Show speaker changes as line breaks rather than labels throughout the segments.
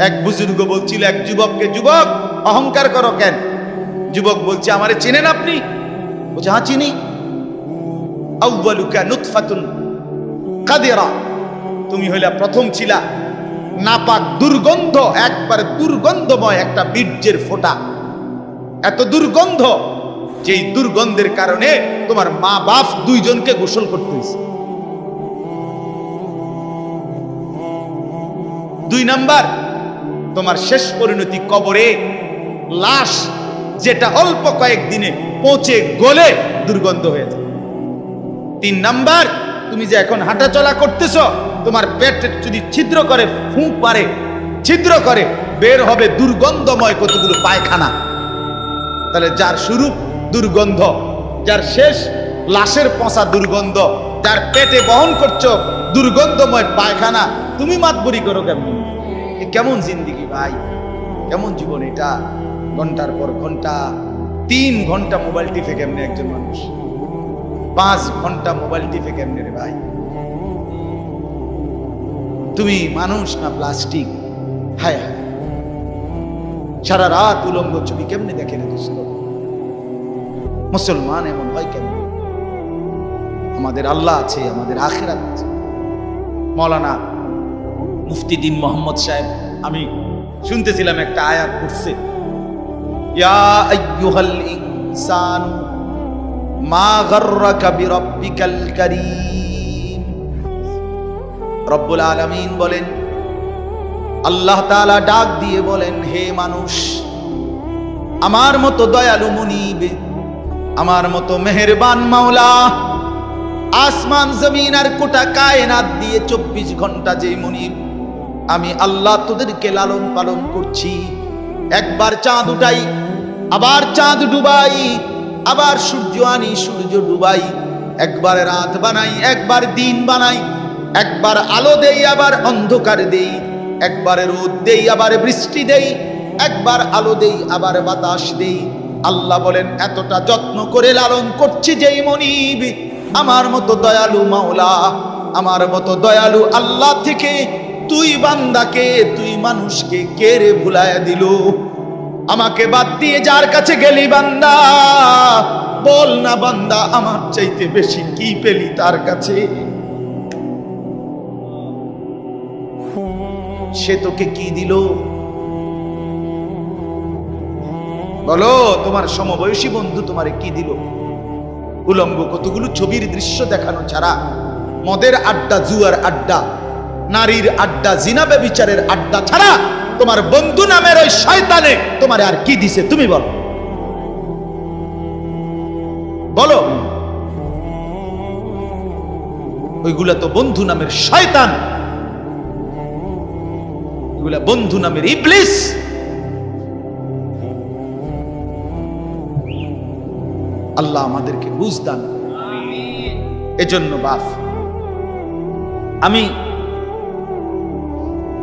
এক বুজুর্গ বলছিল এক যুবককে, যুবক অহংকার করো কেন? যুবক বলছে, আমারে চেনেন আপনি? বলছে, হ্যাঁ চিনি। আউয়ালুকা নুতফাতুন কাদিরা, তুমি হইলা প্রথম ছিলা নাপাক দুর্গন্ধ, একবারে দুর্গন্ধময় একটা বীর্যের ফোঁটা, এত দুর্গন্ধ, যেই দুর্গন্ধের কারণে তোমার মা বাপ দুইজনকে গোসল করতে হয়েছে। 2 নাম্বার, তোমার শেষ পরিণতি কবরে, লাশ যেটা অল্প কয়েকদিনে পচে গলে দুর্গন্ধ হয়ে যায়। 3 নাম্বার, তুমি যে এখন হাঁটা চলা করতেছ, তোমার পেটে যদি ছিদ্র করে, ফুঁক পারে, ছিদ্র করে, বের হবে দুর্গন্ধময় কতগুলো পায়খানা। তাহলে যার শুরু দুর্গন্ধ, যার শেষ লাশের পচা দুর্গন্ধ, যার পেটে বহন করছো দুর্গন্ধময় পায়খানা, তুমি মাতবরি করো কেমন? কেমন জিন্দিগি ভাই, কেমন জীবন এটা? ঘন্টার পর ঘন্টা, 3 ঘন্টা মোবাইল টিপে কেমনে একজন মানুষ? 5 ঘন্টা মোবাইল টিপে কেমনে রে ভাই? তুমি মানুষ না প্লাস্টিক? হায় হায়, সারা রাত উলঙ্গ ছবি কেমনে দেখে রে দোস্ত? মুসলমান এমন হয় কেমন? আমাদের আল্লাহ আছে, আমাদের আখিরাত আছে। মৌলানা মুফতি দ্বীন মোহাম্মদ সাহেব, আমি শুনতেছিলাম একটা আয়াত পড়ছে, ইয়া আইয়ুহাল ইনসান মা গাররাকা বিরাব্বিকাল কারীম। রব্বুল আলামিন বলেন, আল্লাহ তাআলা ডাক দিয়ে বলেন, হে মানুষ, আমার মতো দয়ালু মুনিব, আমার মতো মেহেরবান মাওলা, আসমান জমিন আর গোটা কায়নাত দিয়ে 24 ঘন্টা যে মুনিব, আমি আল্লাহ তোদেরকে লালন পালন করছি। একবার চাঁদ উঠাই, আবার চাঁদ ডুবাই, আবার সূর্য আনি, সূর্য ডুবাই, একবার রাত বানাই, একবার দিন বানাই, একবার আলো দেই, আবার অন্ধকার দেই, একবার রোদ দেই, আবার বৃষ্টি দেই, একবার আলো দেই, আবার বাতাস দেই। আল্লাহ বলেন, এতটা যত্ন করে লালন করছি যেই মনিব, আমার মতো দয়ালু মাওলা, আমার মতো দয়ালু আল্লাহ থেকে তুই বান্দাকে, তুই মানুষকে কে রে ভুলায়া দিল? আমাকে বাদ দিয়ে যার কাছে গেলি বান্দা, বল না বান্দা, আমার চাইতে বেশি কি পেলি তার কাছে? সে তোকে কি দিল? বলো, তোমার সমবয়সী বন্ধু তোমারে কি দিল? উলঙ্গ কতগুলো ছবির দৃশ্য দেখানো ছাড়া, মদের আড্ডা, জুয়ার আড্ডা, নারীর আড্ডা, জিনা ব্যভিচারের আড্ডা ছাড়া তোমার বন্ধু নামের ওই শয়তানে তোমারে আর কি দিছে? তুমি বলো, বলো। ওইগুলা তো বন্ধু নামের শয়তান, ওইগুলা বন্ধু নামের ইবলিস। আল্লাহ আমাদেরকে বুঝ দান। এজন্য বাপ, আমি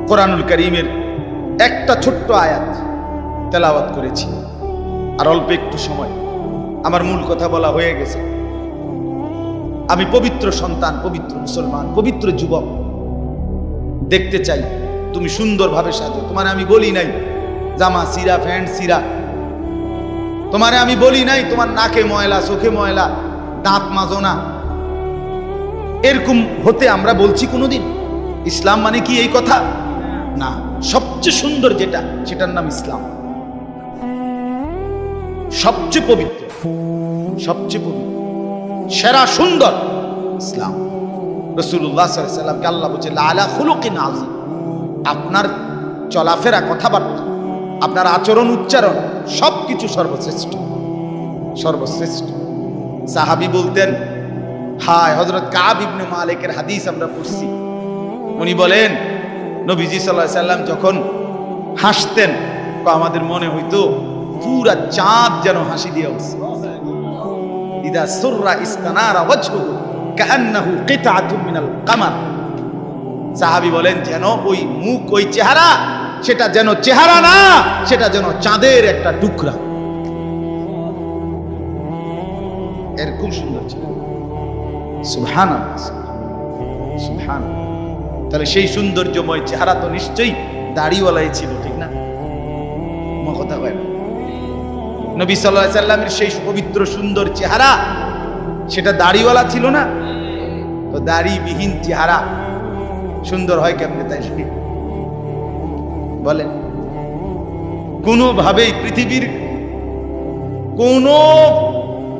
কোরআনুল কারীমের একটা ছোট্ট আয়াত তেলাওয়াত করেছি, আর অল্প একটু সময়, আমার মূল কথা বলা হয়ে গেছে। আমি পবিত্র সন্তান, পবিত্র মুসলমান, পবিত্র যুবক দেখতে চাই তুমি সুন্দরভাবে সাজো। তোমার আমি বলি নাই জামা সিরা, প্যান্ট সিরা, তোমারে আমি বলি নাই তোমার নাকে ময়লা, চোখে ময়লা, দাঁত মাজো না, এরকম হতে আমরা বলছি কোনোদিন? ইসলাম মানে কি এই কথা? না, সবচেয়ে সুন্দর যেটা, সেটার নাম ইসলাম। সবচেয়ে পবিত্র, সবচেয়ে পবিত্র, সেরা সুন্দর ইসলাম। রাসূলুল্লাহ সাল্লাল্লাহু আলাইহি ওয়াসাল্লামকে আল্লাহ বলেছে লাআলা খুলুকিন আযীম। আপনার চলাফেরা, কথাবার্তা, আপনার আচরণ, উচ্চারণ সবকিছু সর্বশ্রেষ্ঠ, সর্বশ্রেষ্ঠ। সাহাবী বলতেন, হায়, হযরত কাব ইবনে মালিকের হাদিস আমরা পড়ছি, উনি বলেন নবীজি সাল্লাল্লাহু আলাইহি ওয়াসাল্লাম যখন হাসতেন, আমাদের মনে হইতো পুরা চাঁদ যেন হাসি দিয়ে উঠছে। ইদা সুররা ইস্তানারা ওয়াজহুহু কাআন্নাহু কিতআতুম মিনাল কামার। সাহাবী বলেন, যেন ওই মুখ, ওই চেহারা, সেটা যেন চেহারা না, সেটা যেন চাঁদের একটা টুকরা। এরকম সুন্দর ছিল। সুবহানাল্লাহ, সুবহানাল্লাহ। তাহলে সেই সৌন্দর্যময় চেহারা তো নিশ্চয়ই দাড়িওয়ালাই ছিল, ঠিক না? কথা কয় না? নবী সাল্লাল্লাহু আলাইহি সাল্লামের সেই পবিত্র সুন্দর চেহারা, সেটা দাড়িওয়ালা ছিল না? তো দাড়িবিহীন চেহারা সুন্দর হয় কেমনে তাই বলেন? কোনোভাবেই পৃথিবীর কোন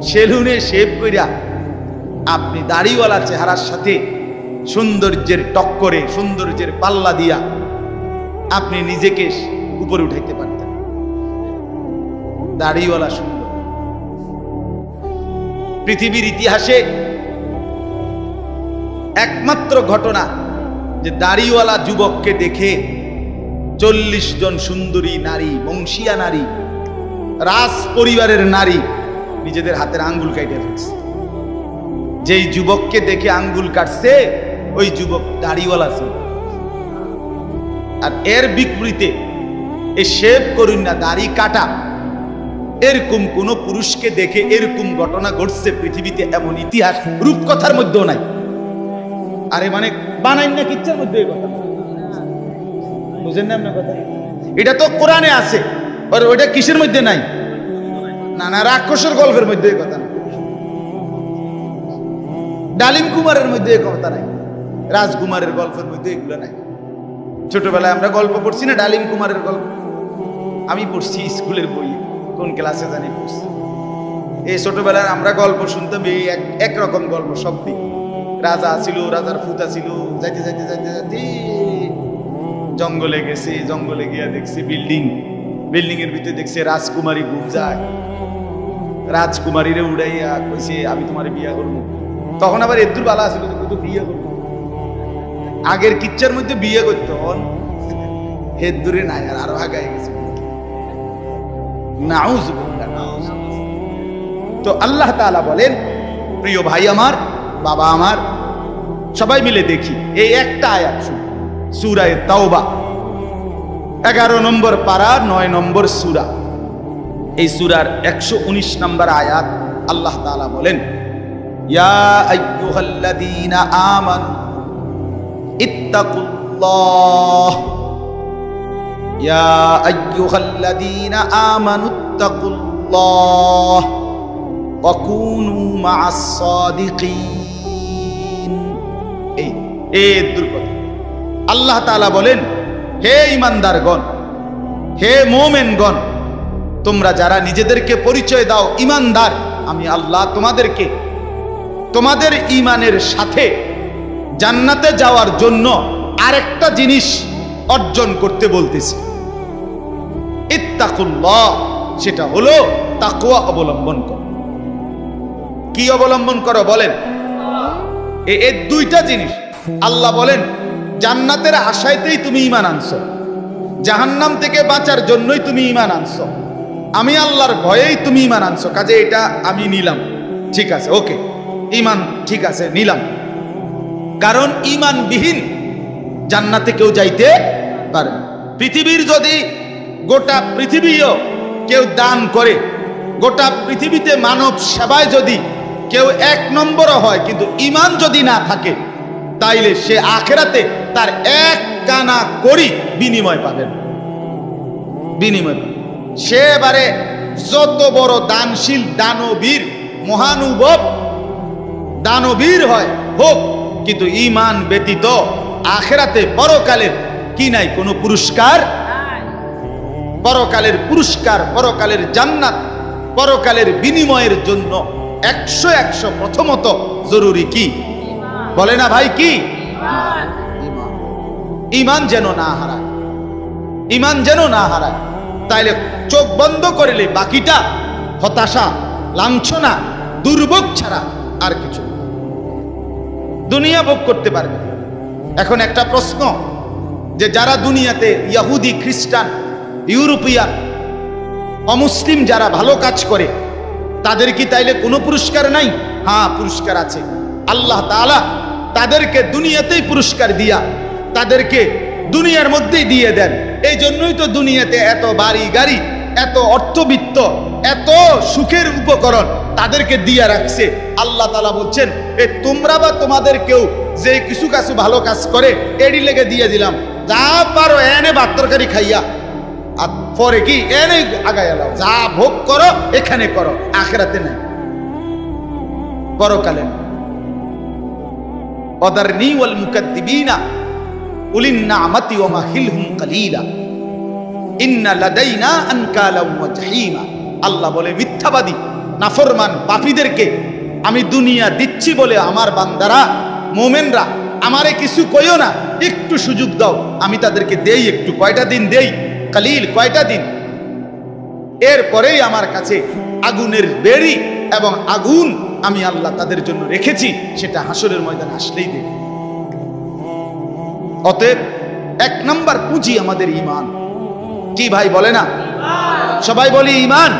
সেলুনে শেভ কইরা আপনি দাড়িওয়ালা চেহারার সাথে সৌন্দর্যের টক্করে, সৌন্দর্যের পাল্লা দিয়া আপনি নিজেকে উপরে উঠাইতে পারতেন। দাড়িওয়ালা সুন্দর। পৃথিবীর ইতিহাসে একমাত্র ঘটনা যে দাড়িওয়ালা যুবককে দেখে 40 জন সুন্দরী নারী, বংশীয়া নারী, রাজ পরিবারের নারী নিজেদের হাতের আঙ্গুল কাটে ফেলছে। যেই যুবককে দেখে আঙ্গুল কাটছে ওই যুবক দাড়িওয়ালা ছিল। আর এর বিপরীতে এই শেভ করুন না, দাড়ি কাটা, এরকম কোন পুরুষকে দেখে এরকম ঘটনা ঘটছে পৃথিবীতে এমন ইতিহাস রূপকথার মধ্যেও নাই। আরে মানে বানাই না কিচ্ছার মধ্যে এই কথা, বুঝেন না আপনার কথা? এটা তো কোরআনে আছে, আর ওইটা কিসের মধ্যে নাই? না না, রাক্ষসের গল্পের মধ্যে এই কথা না, ডালিম কুমারের মধ্যে এই কথা নাই, রাজকুমারের গল্পের মধ্যে এগুলো নাই। ছোটবেলায় আমরা গল্প পড়ছি না, ডালিম কুমারের গল্প আমি পড়ছি স্কুলের বই, কোন ক্লাসে জানি পড়ছি। এই ছোটবেলায় আমরা গল্প শুনতাম, এই একরকম গল্প সব দিক। রাজা ছিল, রাজার ফুতা ছিল, যাইতে যাইতে যাইতে যাইতে জঙ্গলে গেছে, জঙ্গলে গিয়া দেখছে বিল্ডিং, বিল্ডিং এর ভিতরে দেখছে রাজকুমারী ঘুম যায়, রাজকুমারীরে উড়াইয়া কইছে আমি তোমার বিয়া করবো। তখন আবার এদুর বালা ছিল তো বিয়ে করবো, আগের কিচ্ছার মধ্যে বিয়ে করতো, হেদুরে নাই, আর আরো আগায় গেছে। তো আল্লাহ তাআলা বলেন, প্রিয় ভাই আমার, বাবা আমার, সবাই মিলে দেখি এই একটা আয়াত শুনুন, সূরা তাওবা 11 নম্বর পারা 9 নম্বর সূরা। এই সূরার 119 নম্বর আয়াত আল্লাহ তাআলা বলেন, ইয়া আইয়ুহাল্লাযীনা আমানু ইত্তাকুল্লাহ, ইয়া আইয়ুহাল্লাযীনা আমানু ইত্তাকুল্লাহ ওয়া কুনু মা'আস সাদিকিন। এই দুর্গত আল্লাহ তাআলা বলেন, হে ঈমানদারগণ, হে মুমিনগণ, তোমরা যারা নিজেদেরকে পরিচয় দাও ঈমানদার, আমি আল্লাহ তোমাদেরকে তোমাদের ঈমানের সাথে জান্নাতে যাওয়ার জন্য আরেকটা জিনিস অর্জন করতে বলতেছি, ইত্তাকুল্লাহ, সেটা হলো তাকওয়া অবলম্বন করো। কি অবলম্বন করো বলেন? এই দুইটা জিনিস। আল্লাহ বলেন জান্নাতের আশায়তেই তুমি ঈমান আনছো, জাহান্নাম থেকে বাঁচার জন্যই তুমি ঈমান আনছো, আমি আল্লাহর ভয়েই তুমি ঈমান আনছো, কাজে এটা আমি নিলাম, ঠিক আছে, ওকে, ঈমান ঠিক আছে, নিলাম। কারণ ঈমানবিহীন জান্নাতে কেউ যাইতে পারে না। পৃথিবীর যদি গোটা পৃথিবীও কেউ দান করে, গোটা পৃথিবীতে মানব সেবায় যদি কেউ 1 নম্বরও হয়, কিন্তু ঈমান যদি না থাকে, তাইলে সে আখিরাতে তার 1 কানা করি বিনিময় পাবেন, বিনিময়। সে এবারে যত বড় দানশীল, দানবীর, মহানুভব দানবীর হয় হোক, কিন্তু ঈমান ব্যতীত আখিরাতে পরকালের কি নাই? কোনো পুরস্কার। পরকালের পুরস্কার, পরকালের জান্নাত, পরকালের বিনিময়ের জন্য 100 প্রথমত জরুরি কি? বলে না ভাই, কি? ঈমান যেন না হারায়, ঈমান যেন না হারায়। তাইলে চোখ বন্ধ করলে বাকিটা হতাশা, লাঞ্ছনা, দুর্ভোগ ছাড়া আর কিছু দুনিয়া ভোগ করতে পারবে। এখন একটা প্রশ্ন, যে যারা দুনিয়াতে ইহুদি, খ্রিস্টান, ইউরোপিয়ান, অমুসলিম যারা ভালো কাজ করে, তাদের কি তাইলে কোনো পুরস্কার নাই? হ্যাঁ, পুরস্কার আছে। আল্লাহ তাআলা তাদেরকে দুনিয়াতেই পুরস্কার দিয়া তাদেরকে দুনিয়ার মধ্যেই দিয়ে দেন। এই জন্যই তো দুনিয়াতে এত বাড়ি গাড়ি, এত অর্থবিত্ত, এত সুখের উপকরণ তাদেরকে দিয়ে রাখছে। আল্লাহ তাআলা বলছেন, এ তোমরা বা তোমাদের কেউ যে কিছু ভালো কাজ করে এরই লেগে দিয়ে দিলাম, যা পারো এনে ভাত তরকারি খাইয়া, আর পরে কি এনে আগায় এলাও, যা ভোগ করো এখানে করো, আখিরাতে নাই, পরকালে না। ওয়াদারনি ওয়াল মুকাদ্দিবিনা উলিন নি'মাতি ওয়া মাহিলহুম কালিলা ইন্না লাদাইনা আনকালা ওয়া জাহিমা। আল্লাহ বলে মিথ্যাবাদী নাফরমান পাপীদেরকে আমি দুনিয়া দিচ্ছি বলে আমার বান্দারা মুমিনরা আমারে কিছু কইও না, একটু সুযোগ দাও, আমি তাদেরকে দেই একটু, কয়টা দিন দেই, কালিল কয়টা দিন, এরপরেই আমার কাছে আগুনের বেড়ি এবং আগুন আমি আল্লাহ তাদের জন্য রেখেছি, সেটা হাসরের ময়দান আসলেই দেবে। অতএব 1 নম্বর পুঁজি আমাদের ঈমান। কি ভাই বলে না? সবাই বলি ঈমান।